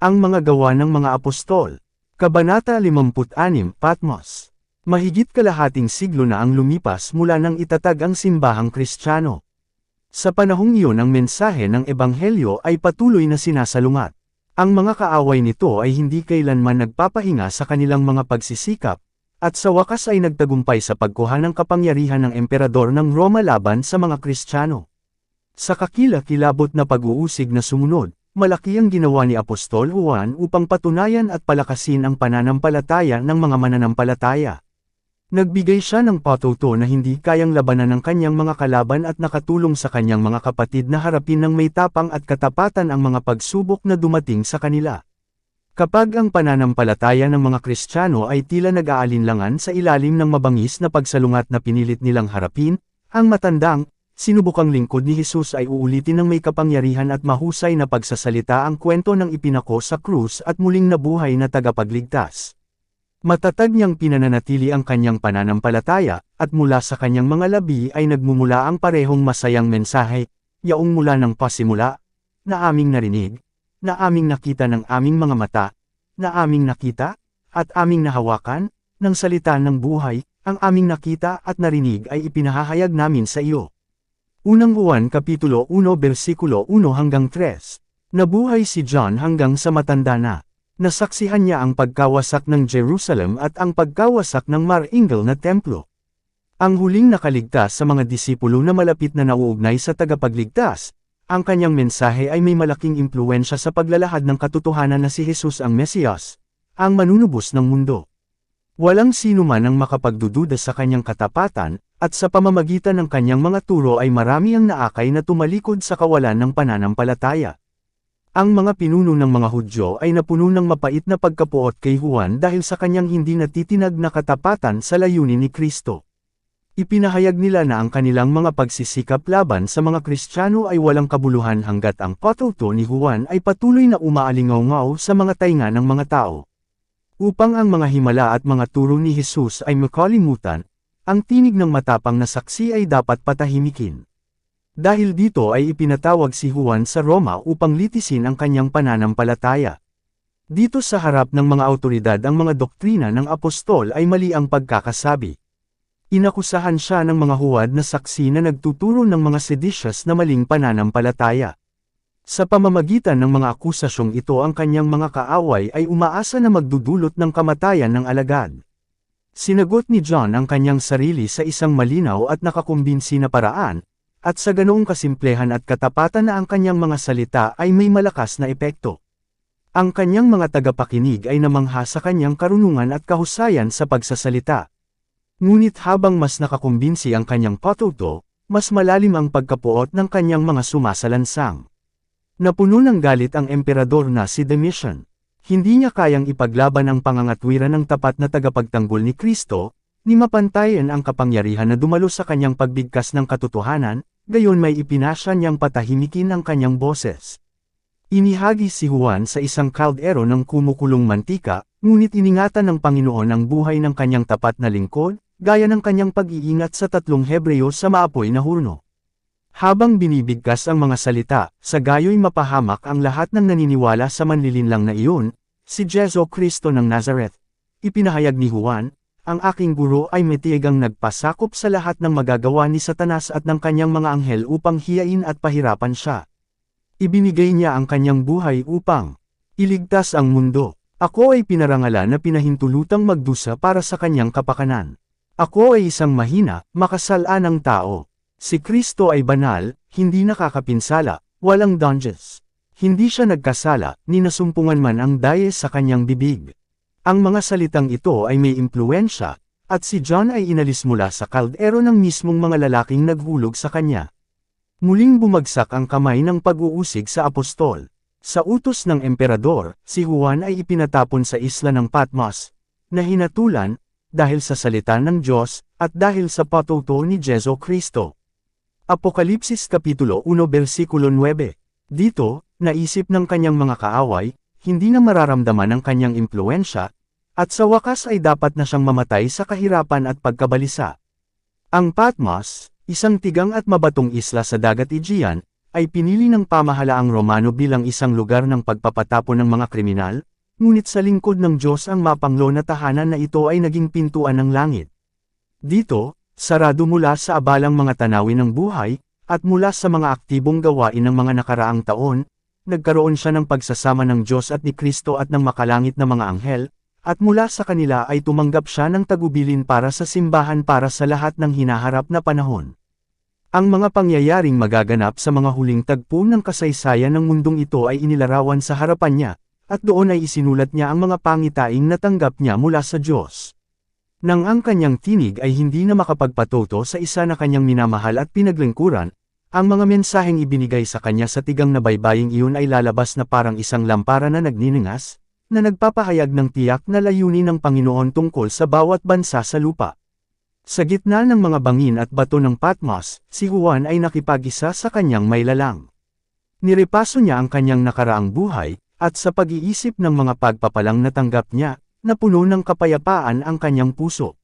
Ang mga gawa ng mga apostol. Kabanata 56, Patmos. Mahigit kalahating siglo na ang lumipas mula nang itatag ang simbahang Kristiyano. Sa panahong iyon ang mensahe ng Ebanghelyo ay patuloy na sinasalungat. Ang mga kaaway nito ay hindi kailanman nagpapahinga sa kanilang mga pagsisikap, at sa wakas ay nagtagumpay sa pagkuha ng kapangyarihan ng emperador ng Roma laban sa mga Kristiyano. Sa kakilakilabot na pag-uusig na sumunod, malaki ang ginawa ni Apostol Juan upang patunayan at palakasin ang pananampalataya ng mga mananampalataya. Nagbigay siya ng patuto na hindi kayang labanan ng kanyang mga kalaban at nakatulong sa kanyang mga kapatid na harapin ng may tapang at katapatan ang mga pagsubok na dumating sa kanila. Kapag ang pananampalataya ng mga Kristiyano ay tila nag-aalinlangan sa ilalim ng mabangis na pagsalungat na pinilit nilang harapin, ang matandang, sinubukang lingkod ni Jesus ay uulitin ng may kapangyarihan at mahusay na pagsasalita ang kwento ng ipinako sa krus at muling nabuhay na tagapagligtas. Matatag niyang pinananatili ang kanyang pananampalataya, at mula sa kanyang mga labi ay nagmumula ang parehong masayang mensahe, yaong mula ng pasimula, na aming narinig, na aming nakita ng aming mga mata, na aming nakita, at aming nahawakan, ng salita ng buhay, ang aming nakita at narinig ay ipinahahayag namin sa iyo. Unang Juan Kapitulo 1 versikulo 1 hanggang 3. Nabuhay si John hanggang sa matanda na. Nasaksihan niya ang pagkawasak ng Jerusalem at ang pagkawasak ng maringal na templo. Ang huling nakaligtas sa mga disipulo na malapit na nauugnay sa tagapagligtas, ang kanyang mensahe ay may malaking impluwensya sa paglalahad ng katotohanan na si Jesus ang Mesiyas, ang manunubos ng mundo. Walang sino man ang makapagdududa sa kanyang katapatan, at sa pamamagitan ng kanyang mga turo ay marami ang naakay na tumalikod sa kawalan ng pananampalataya. Ang mga pinuno ng mga Hudyo ay napuno ng mapait na pagkapuot kay Juan dahil sa kanyang hindi natitinag na katapatan sa layunin ni Kristo. Ipinahayag nila na ang kanilang mga pagsisikap laban sa mga Kristiyano ay walang kabuluhan hanggat ang patuto ni Juan ay patuloy na umaalingaw-ngaw sa mga tainga ng mga tao. Upang ang mga himala at mga turo ni Jesus ay makalimutan, ang tinig ng matapang na saksi ay dapat patahimikin. Dahil dito ay ipinatawag si Juan sa Roma upang litisin ang kanyang pananampalataya. Dito sa harap ng mga awtoridad ang mga doktrina ng apostol ay mali ang pagkakasabi. Inakusahan siya ng mga huwad na saksi na nagtuturo ng mga seditious na maling pananampalataya. Sa pamamagitan ng mga akusasyong ito ang kanyang mga kaaway ay umaasa na magdudulot ng kamatayan ng alagad. Sinagot ni John ang kanyang sarili sa isang malinaw at nakakumbinsi na paraan, at sa ganoong kasimplehan at katapatan na ang kanyang mga salita ay may malakas na epekto. Ang kanyang mga tagapakinig ay namangha sa kanyang karunungan at kahusayan sa pagsasalita. Ngunit habang mas nakakumbinsi ang kanyang patuto, mas malalim ang pagkapuot ng kanyang mga sumasalansang. Napuno ng galit ang emperador na si Domitian. Hindi niya kayang ipaglaban ang pangangatwiran ng tapat na tagapagtanggol ni Kristo, ni mapantayan ang kapangyarihan na dumalo sa kanyang pagbigkas ng katotohanan, gayon may ipinasya niyang patahimikin ang kanyang boses. Inihagi si Juan sa isang kaldero ng kumukulong mantika, ngunit iningatan ng Panginoon ang buhay ng kanyang tapat na lingkod, gaya ng kanyang pag-iingat sa 3 Hebreo sa maapoy na hurno. Habang binibigkas ang mga salita, sa gayo'y mapahamak ang lahat ng naniniwala sa manlilinlang na iyon, si Jesu Kristo ng Nazareth. Ipinahayag ni Juan, ang aking guro ay matiyagang nagpasakop sa lahat ng magagawa ni Satanas at ng kanyang mga anghel upang hiyain at pahirapan siya. Ibinigay niya ang kanyang buhay upang iligtas ang mundo. Ako ay pinarangalan na pinahintulutang magdusa para sa kanyang kapakanan. Ako ay isang mahina, makasalanang tao. Si Kristo ay banal, hindi nakakapinsala, walang dungeons. Hindi siya nagkasala, ni nasumpungan man ang dayes sa kanyang bibig. Ang mga salitang ito ay may impluwensya, at si John ay inalis mula sa kaldero ng mismong mga lalaking naghulog sa kanya. Muling bumagsak ang kamay ng pag-uusig sa apostol. Sa utos ng emperador, si Juan ay ipinatapon sa isla ng Patmos, na hinatulan, dahil sa salita ng Diyos, at dahil sa patuto ni Jesu Kristo. Apokalipsis Kapitulo 1 versikulo 9. Dito, naisip ng kanyang mga kaaway, hindi na mararamdaman ang kanyang impluwensya, at sa wakas ay dapat na siyang mamatay sa kahirapan at pagkabalisa. Ang Patmos, isang tigang at mabatong isla sa dagat Aegean, ay pinili ng pamahalaang Romano bilang isang lugar ng pagpapatapon ng mga kriminal, ngunit sa lingkod ng Diyos ang mapanglo na tahanan na ito ay naging pintuan ng langit. Dito, sarado mula sa abalang mga tanawin ng buhay, at mula sa mga aktibong gawain ng mga nakaraang taon, nagkaroon siya ng pagsasama ng Diyos at ni Kristo at ng makalangit na mga anghel, at mula sa kanila ay tumanggap siya ng tagubilin para sa simbahan para sa lahat ng hinaharap na panahon. Ang mga pangyayaring magaganap sa mga huling tagpo ng kasaysayan ng mundong ito ay inilarawan sa harapan niya, at doon ay isinulat niya ang mga pangitaing natanggap niya mula sa Diyos. Nang ang kanyang tinig ay hindi na makapagpatuto sa isa na kanyang minamahal at pinaglingkuran, ang mga mensaheng ibinigay sa kanya sa tigang na baybaying iyon ay lalabas na parang isang lampara na nagniningas, na nagpapahayag ng tiyak na layunin ng Panginoon tungkol sa bawat bansa sa lupa. Sa gitna ng mga bangin at bato ng Patmos, si Juan ay nakipag-isa sa kanyang may lalang. Nirepaso niya ang kanyang nakaraang buhay, at sa pag-iisip ng mga pagpapalang natanggap niya, napuno ng kapayapaan ang kanyang puso.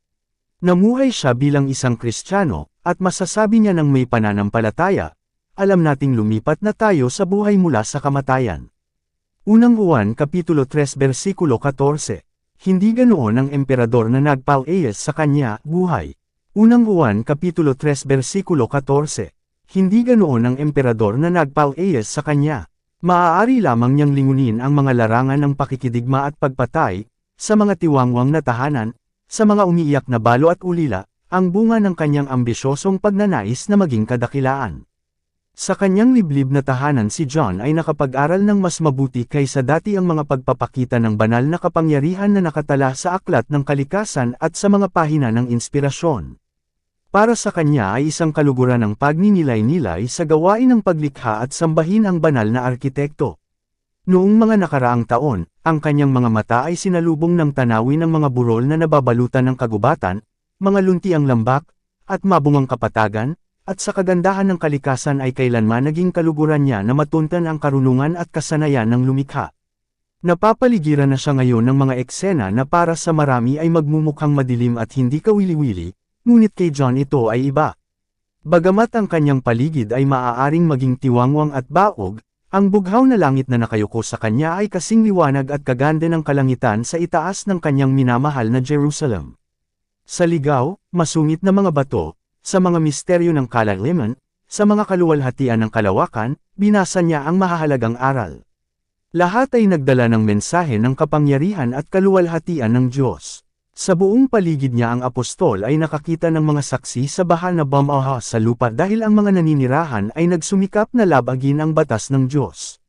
Namuhay siya bilang isang Kristiyano, at masasabi niya ng may pananampalataya, alam nating lumipat na tayo sa buhay mula sa kamatayan. Unang Juan Kapitulo 3 Versikulo 14. Hindi ganoon ang emperador na nagpal-ayos sa kanya, buhay. Unang Juan Kapitulo 3 Versikulo 14. Hindi ganoon ang emperador na nagpal-ayos sa kanya. Maaari lamang niyang lingunin ang mga larangan ng pakikidigma at pagpatay, sa mga tiwangwang na tahanan, sa mga umiiyak na balo at ulila, ang bunga ng kanyang ambisyosong pagnanais na maging kadakilaan. Sa kanyang liblib na tahanan si John ay nakapag-aral ng mas mabuti kaysa dati ang mga pagpapakita ng banal na kapangyarihan na nakatala sa aklat ng kalikasan at sa mga pahina ng inspirasyon. Para sa kanya ay isang kaluguran ng pagninilay-nilay sa gawain ng paglikha at sambahin ang banal na arkitekto. Noong mga nakaraang taon, ang kanyang mga mata ay sinalubong ng tanawin ng mga burol na nababalutan ng kagubatan, mga luntiang lambak, at mabungang kapatagan, at sa kagandahan ng kalikasan ay kailanman naging kaluguran niya na matuntan ang karunungan at kasanayan ng lumikha. Napapaligiran na siya ngayon ng mga eksena na para sa marami ay magmumukhang madilim at hindi kawili-wili, ngunit kay John ito ay iba. Bagamat ang kanyang paligid ay maaaring maging tiwangwang at baog, ang bughaw na langit na nakayuko sa kanya ay kasing liwanag at kaganda ng kalangitan sa itaas ng kanyang minamahal na Jerusalem. Sa ligaw, masungit na mga bato, sa mga misteryo ng kalaliman, sa mga kaluwalhatian ng kalawakan, binasa niya ang mahahalagang aral. Lahat ay nagdala ng mensahe ng kapangyarihan at kaluwalhatian ng Diyos. Sa buong paligid niya ang apostol ay nakakita ng mga saksi sa bahal na bumaha sa lupa dahil ang mga naninirahan ay nagsumikap na labagin ang batas ng Diyos.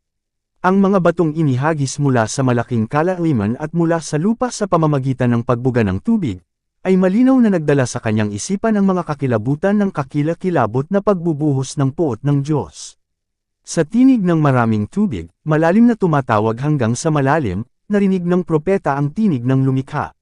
Ang mga batong inihagis mula sa malaking kalaliman at mula sa lupa sa pamamagitan ng pagbuga ng tubig, ay malinaw na nagdala sa kanyang isipan ang mga kakilabutan ng kakilakilabot na pagbubuhos ng puot ng Diyos. Sa tinig ng maraming tubig, malalim na tumatawag hanggang sa malalim, narinig ng propeta ang tinig ng lumikha.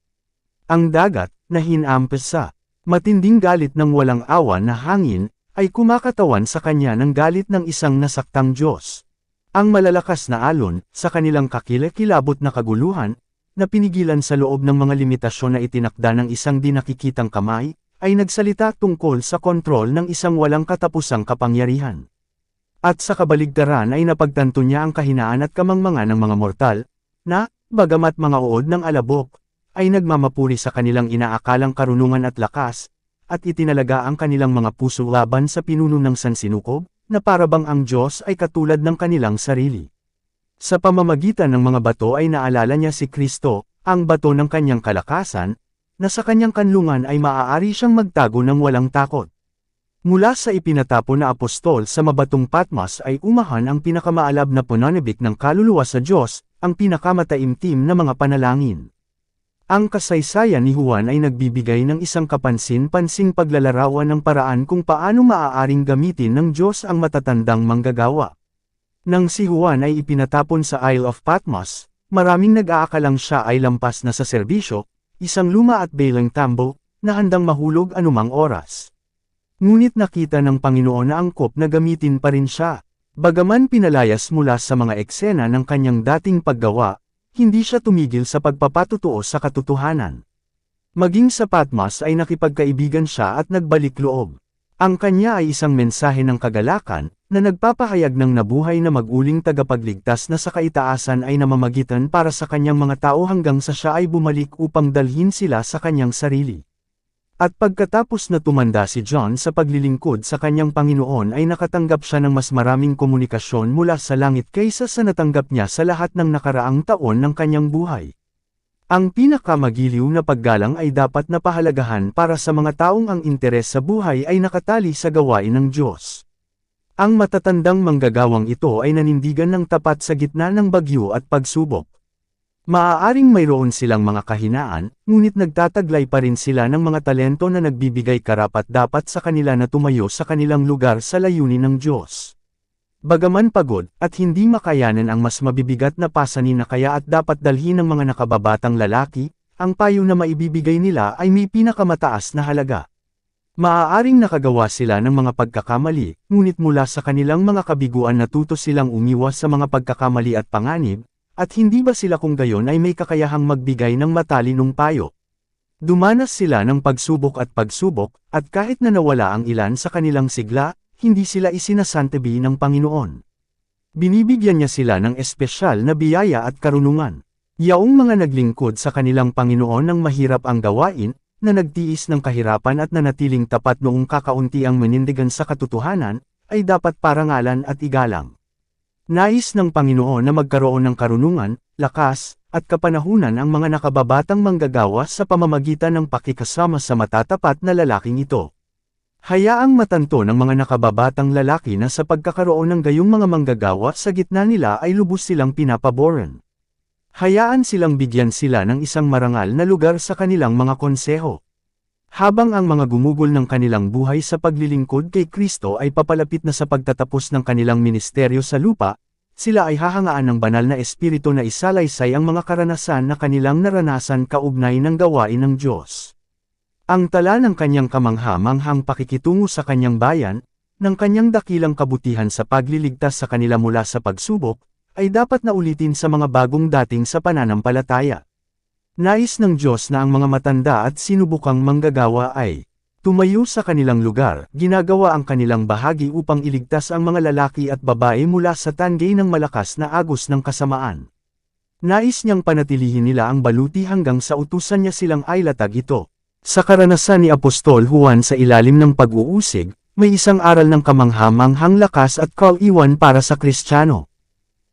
Ang dagat, na hinampas sa matinding galit ng walang awa na hangin, ay kumakatawan sa kanya ng galit ng isang nasaktang Diyos. Ang malalakas na alon, sa kanilang kakilakilabot na kaguluhan, na pinigilan sa loob ng mga limitasyon na itinakda ng isang di nakikitang kamay, ay nagsalita tungkol sa kontrol ng isang walang katapusang kapangyarihan. At sa kabaligtaran ay napagtanto niya ang kahinaan at kamangmangan ng mga mortal, na, bagamat mga uod ng alabok, ay nagmamapuri sa kanilang inaakalang karunungan at lakas, at itinalaga ang kanilang mga puso laban sa pinuno ng sansinukob, na parabang ang Diyos ay katulad ng kanilang sarili. Sa pamamagitan ng mga bato ay naalala niya si Kristo, ang bato ng kanyang kalakasan, na sa kanyang kanlungan ay maaari siyang magtago ng walang takot. Mula sa ipinatapon na apostol sa mabatong Patmos ay umahan ang pinakamaalab na pananabik ng kaluluwa sa Diyos, ang pinakamataimtim na mga panalangin. Ang kasaysayan ni Juan ay nagbibigay ng isang kapansin-pansing paglalarawan ng paraan kung paano maaaring gamitin ng Diyos ang matatandang manggagawa. Nang si Juan ay ipinatapon sa Isle of Patmos, maraming nag-aakalang siya ay lampas na sa serbisyo, isang luma at belang tambo, na handang mahulog anumang oras. Ngunit nakita ng Panginoon na angkop na gamitin pa rin siya. Bagaman pinalayas mula sa mga eksena ng kanyang dating paggawa, hindi siya tumigil sa pagpapatutuo sa katotohanan. Maging sa Patmos ay nakipagkaibigan siya at nagbalik loob. Ang kanya ay isang mensahe ng kagalakan, na nagpapahayag ng nabuhay na mag-uling tagapagligtas na sa kaitaasan ay namamagitan para sa kanyang mga tao hanggang sa siya ay bumalik upang dalhin sila sa kanyang sarili. At pagkatapos na tumanda si John sa paglilingkod sa kanyang Panginoon ay nakatanggap siya ng mas maraming komunikasyon mula sa langit kaysa sa natanggap niya sa lahat ng nakaraang taon ng kanyang buhay. Ang pinakamagiliw na paggalang ay dapat na pahalagahan para sa mga taong ang interes sa buhay ay nakatali sa gawain ng Diyos. Ang matatandang manggagawang ito ay nanindigan ng tapat sa gitna ng bagyo at pagsubok. Maaaring mayroon silang mga kahinaan, ngunit nagtataglay pa rin sila ng mga talento na nagbibigay karapat-dapat sa kanila na tumayo sa kanilang lugar sa layunin ng Diyos. Bagaman pagod, at hindi makayanan ang mas mabibigat na pasanin na kaya at dapat dalhin ng mga nakababatang lalaki, ang payo na maibibigay nila ay may pinakamataas na halaga. Maaaring nakagawa sila ng mga pagkakamali, ngunit mula sa kanilang mga kabiguan natuto silang umiwas sa mga pagkakamali at panganib, at hindi ba sila kung gayon ay may kakayahang magbigay ng matalinong payo. Dumanas sila ng pagsubok, at kahit na nawala ang ilan sa kanilang sigla, hindi sila isinasantabi ng Panginoon. Binibigyan niya sila ng espesyal na biyaya at karunungan. Yaong mga naglingkod sa kanilang Panginoon ng mahirap ang gawain, na nagtiis ng kahirapan at nanatiling tapat noong kakaunti ang manindigan sa katotohanan, ay dapat parangalan at igalang. Nais ng Panginoon na magkaroon ng karunungan, lakas, at kapanahunan ang mga nakababatang manggagawa sa pamamagitan ng pakikasama sa matatapat na lalaking ito. Hayaang matanto ng mga nakababatang lalaki na sa pagkakaroon ng gayong mga manggagawa sa gitna nila ay lubos silang pinapaboran. Hayaan silang bigyan sila ng isang marangal na lugar sa kanilang mga konseho. Habang ang mga gumugol ng kanilang buhay sa paglilingkod kay Kristo ay papalapit na sa pagtatapos ng kanilang ministeryo sa lupa, sila ay hahangaan ng banal na espiritu na isalaysay ang mga karanasan na kanilang naranasan kaugnay ng gawain ng Diyos. Ang tala ng kanyang kamangha-manghang pakikitungo sa kanyang bayan, ng kanyang dakilang kabutihan sa pagliligtas sa kanila mula sa pagsubok, ay dapat na ulitin sa mga bagong dating sa pananampalataya. Nais ng Diyos na ang mga matanda at sinubukang manggagawa ay tumayo sa kanilang lugar, ginagawa ang kanilang bahagi upang iligtas ang mga lalaki at babae mula sa tanggay ng malakas na agos ng kasamaan. Nais niyang panatilihin nila ang baluti hanggang sa utusan niya silang ailatag ito. Sa karanasan ni Apostol Juan sa ilalim ng pag-uusig, may isang aral ng kamangha-manghang lakas at kaaliwan para sa Kristiyano.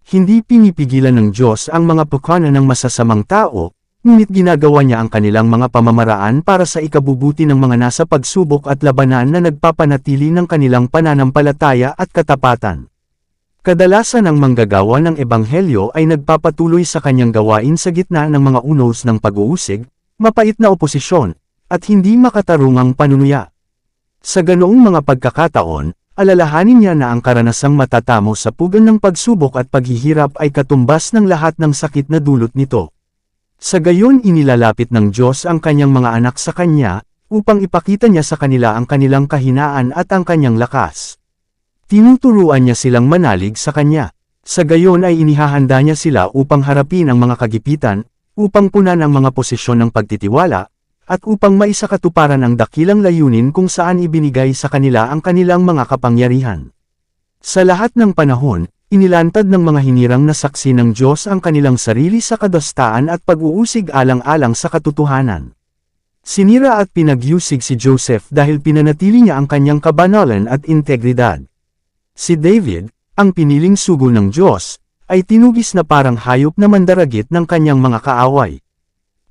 Hindi pinipigilan ng Diyos ang mga pagkana ng masasamang tao, ngunit ginagawa niya ang kanilang mga pamamaraan para sa ikabubuti ng mga nasa pagsubok at labanan na nagpapanatili ng kanilang pananampalataya at katapatan. Kadalasan ang manggagawa ng ebanghelyo ay nagpapatuloy sa kanyang gawain sa gitna ng mga unos ng pag-uusig, mapait na oposisyon, at hindi makatarungang panunuya. Sa ganoong mga pagkakataon, alalahanin niya na ang karanasang matatamo sa pugan ng pagsubok at paghihirap ay katumbas ng lahat ng sakit na dulot nito. Sa gayon inilalapit ng Diyos ang kanyang mga anak sa kanya, upang ipakita niya sa kanila ang kanilang kahinaan at ang kanyang lakas. Tinuturuan niya silang manalig sa kanya. Sa gayon ay inihahanda niya sila upang harapin ang mga kagipitan, upang punan ang mga posisyon ng pagtitiwala, at upang maisakatuparan ang dakilang layunin kung saan ibinigay sa kanila ang kanilang mga kapangyarihan. Sa lahat ng panahon, inilantad ng mga hinirang na saksi ng Diyos ang kanilang sarili sa kadastaan at pag-uusig alang-alang sa katotohanan. Sinira at pinagyusig si Joseph dahil pinanatili niya ang kanyang kabanalan at integridad. Si David, ang piniling sugo ng Diyos, ay tinugis na parang hayop na mandaragit ng kanyang mga kaaway.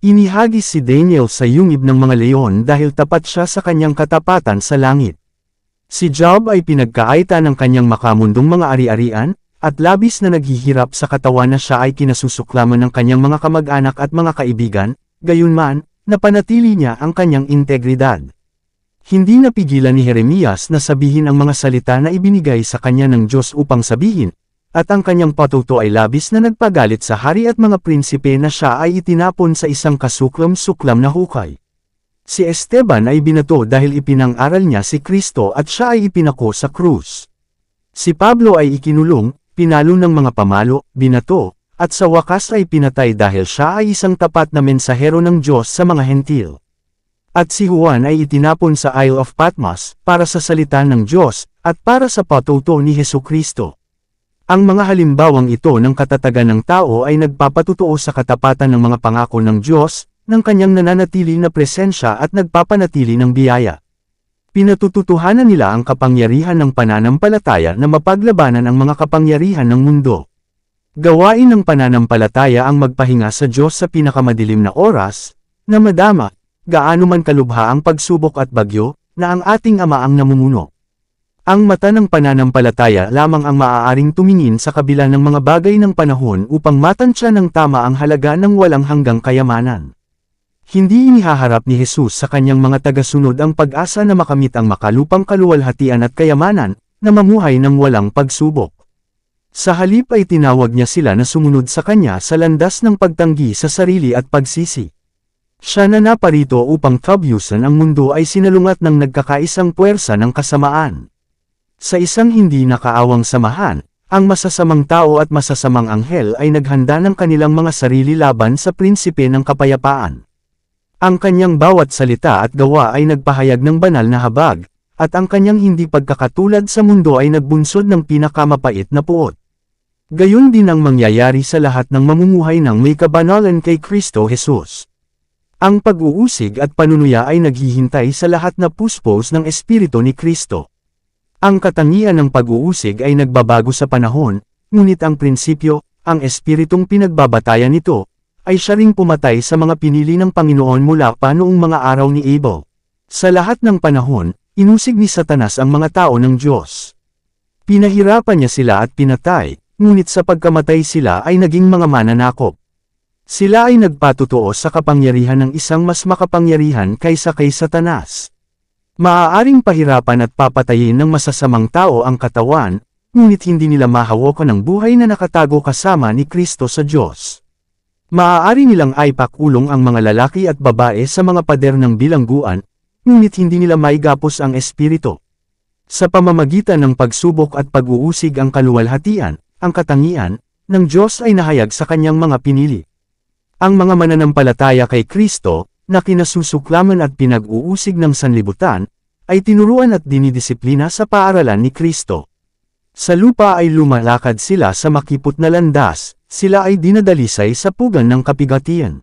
Inihagis si Daniel sa yungib ng mga leon dahil tapat siya sa kanyang katapatan sa langit. Si Job ay pinagkaita ng kanyang makamundong mga ari-arian, at labis na naghihirap sa katawan na siya ay kinasusuklaman ng kanyang mga kamag-anak at mga kaibigan, gayunman, napanatili niya ang kanyang integridad. Hindi napigilan ni Jeremias na sabihin ang mga salita na ibinigay sa kanya ng Diyos upang sabihin, at ang kanyang patuto ay labis na nagpagalit sa hari at mga prinsipe na siya ay itinapon sa isang kasuklam-suklam na hukay. Si Esteban ay binato dahil ipinang-aral niya si Kristo at siya ay ipinako sa krus. Si Pablo ay ikinulong, pinalo ng mga pamalo, binato, at sa wakas ay pinatay dahil siya ay isang tapat na mensahero ng Diyos sa mga hentil. At si Juan ay itinapon sa Isle of Patmos, para sa salita ng Diyos, at para sa patuto ni Hesukristo. Ang mga halimbawang ito ng katatagan ng tao ay nagpapatutuo sa katapatan ng mga pangako ng Diyos, ng kanyang nananatili na presensya at nagpapanatili ng biyaya. Pinatututuhanan nila ang kapangyarihan ng pananampalataya na mapaglabanan ang mga kapangyarihan ng mundo. Gawain ng pananampalataya ang magpahinga sa Diyos sa pinakamadilim na oras, na madama, gaano man kalubha ang pagsubok at bagyo, na ang ating Ama ang namumuno. Ang mata ng pananampalataya lamang ang maaaring tumingin sa kabila ng mga bagay ng panahon upang matansya ng tama ang halaga ng walang hanggang kayamanan. Hindi inihaharap ni Jesus sa kanyang mga tagasunod ang pag-asa na makamit ang makalupang kaluwalhatian at kayamanan, na mamuhay ng walang pagsubok. Sa halip ay tinawag niya sila na sumunod sa kanya sa landas ng pagtanggi sa sarili at pagsisi. Siya na naparito upang tabyusan ang mundo ay sinalungat ng nagkakaisang puwersa ng kasamaan. Sa isang hindi nakaawang samahan, ang masasamang tao at masasamang anghel ay naghanda ng kanilang mga sarili laban sa prinsipe ng kapayapaan. Ang kanyang bawat salita at gawa ay nagpahayag ng banal na habag, at ang kanyang hindi pagkakatulad sa mundo ay nagbunsod ng pinakamapait na puot. Gayon din ang mangyayari sa lahat ng mamumuhay ng may kabanalan kay Kristo Jesus. Ang pag-uusig at panunuya ay naghihintay sa lahat na puspos ng Espiritu ni Kristo. Ang katangian ng pag-uusig ay nagbabago sa panahon, ngunit ang prinsipyo, ang espiritong pinagbabatayan nito, ay siya ring pumatay sa mga pinili ng Panginoon mula pa noong mga araw ni Abel. Sa lahat ng panahon, inusig ni Satanas ang mga tao ng Diyos. Pinahirapan niya sila at pinatay, ngunit sa pagkamatay sila ay naging mga mananakop. Sila ay nagpatutuo sa kapangyarihan ng isang mas makapangyarihan kaysa kay Satanas. Maaaring pahirapan at papatayin ng masasamang tao ang katawan, ngunit hindi nila mahawakan ang buhay na nakatago kasama ni Kristo sa Diyos. Maaari nilang aipakulong ang mga lalaki at babae sa mga pader ng bilangguan, ngunit hindi nila maigapos ang espiritu. Sa pamamagitan ng pagsubok at pag-uusig ang kaluwalhatian, ang katangian, ng Diyos ay nahayag sa kanyang mga pinili. Ang mga mananampalataya kay Kristo, na kinasusuklaman at pinag-uusig ng sanlibutan, ay tinuruan at dinidisiplina sa paaralan ni Kristo. Sa lupa ay lumalakad sila sa makipot na landas, sila ay dinadalisay sa pugan ng kapigatian.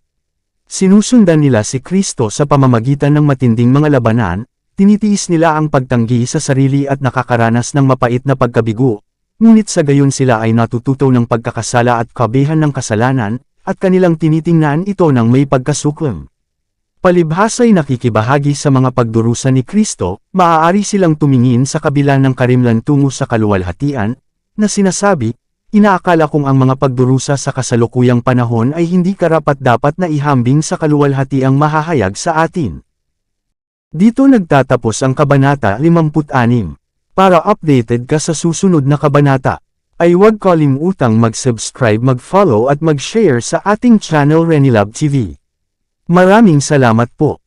Sinusundan nila si Kristo sa pamamagitan ng matinding mga labanan, tinitiis nila ang pagtanggi sa sarili at nakakaranas ng mapait na pagkabigo, ngunit sa gayon sila ay natututo ng pagkakasala at kabihan ng kasalanan, at kanilang tinitingnan ito ng may pagkasuklam. Palibhasa'y nakikibahagi sa mga pagdurusa ni Kristo, maaari silang tumingin sa kabila ng karimlan tungo sa kaluwalhatian, na sinasabi, inaakala kong ang mga pagdurusa sa kasalukuyang panahon ay hindi karapat-dapat na ihambing sa kaluwalhatiang mahahayag sa atin. Dito nagtatapos ang Kabanata 56. Para updated ka sa susunod na kabanata, ay huwag kalimutang mag-subscribe, mag-follow at mag-share sa ating channel Renilab TV. Maraming salamat po.